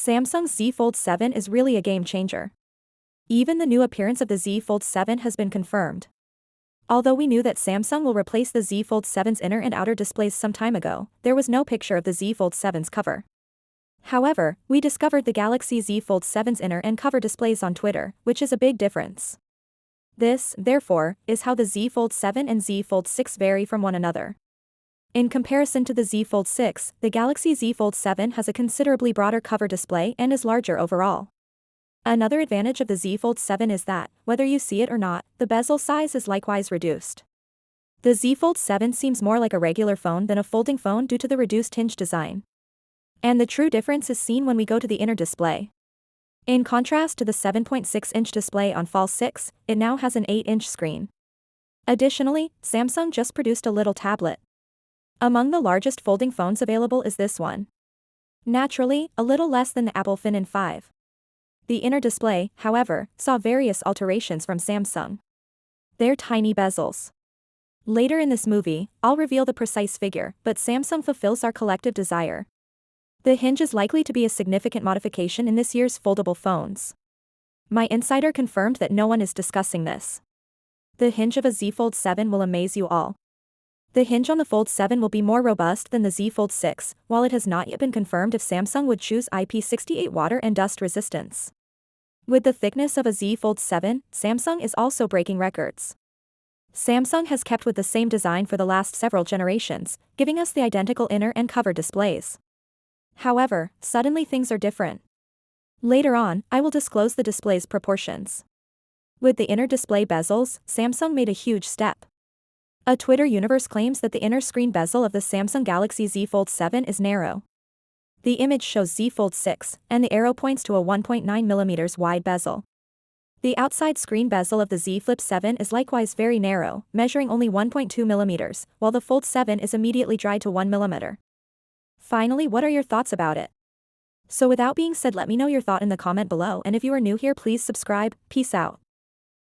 Samsung's Z Fold 7 is really a game changer. Even the new appearance of the Z Fold 7 has been confirmed. Although we knew that Samsung will replace the Z Fold 7's inner and outer displays some time ago, there was no picture of the Z Fold 7's cover. However, we discovered the Galaxy Z Fold 7's inner and cover displays on Twitter, which is a big difference. This, therefore, is how the Z Fold 7 and Z Fold 6 vary from one another. In comparison to the Z Fold 6, the Galaxy Z Fold 7 has a considerably broader cover display and is larger overall. Another advantage of the Z Fold 7 is that, whether you see it or not, the bezel size is likewise reduced. The Z Fold 7 seems more like a regular phone than a folding phone due to the reduced hinge design. And the true difference is seen when we go to the inner display. In contrast to the 7.6-inch display on Fall 6, it now has an 8-inch screen. Additionally, Samsung just produced a little tablet. Among the largest folding phones available is this one. Naturally, a little less than the Apple Fin 5. The inner display, however, saw various alterations from Samsung. They're tiny bezels. Later in this movie, I'll reveal the precise figure, but Samsung fulfills our collective desire. The hinge is likely to be a significant modification in this year's foldable phones. My insider confirmed that no one is discussing this. The hinge of a Z Fold 7 will amaze you all. The hinge on the Fold 7 will be more robust than the Z Fold 6, while it has not yet been confirmed if Samsung would choose IP68 water and dust resistance. With the thickness of a Z Fold 7, Samsung is also breaking records. Samsung has kept with the same design for the last several generations, giving us the identical inner and cover displays. However, suddenly things are different. Later on, I will disclose the display's proportions. With the inner display bezels, Samsung made a huge step. A Twitter universe claims that the inner screen bezel of the Samsung Galaxy Z Fold 7 is narrow. The image shows Z Fold 6, and the arrow points to a 1.9mm wide bezel. The outside screen bezel of the Z Flip 7 is likewise very narrow, measuring only 1.2mm, while the Fold 7 is immediately dry to 1mm. Finally, what are your thoughts about it? So without being said, let me know your thought in the comment below, and if you are new here, please subscribe. Peace out.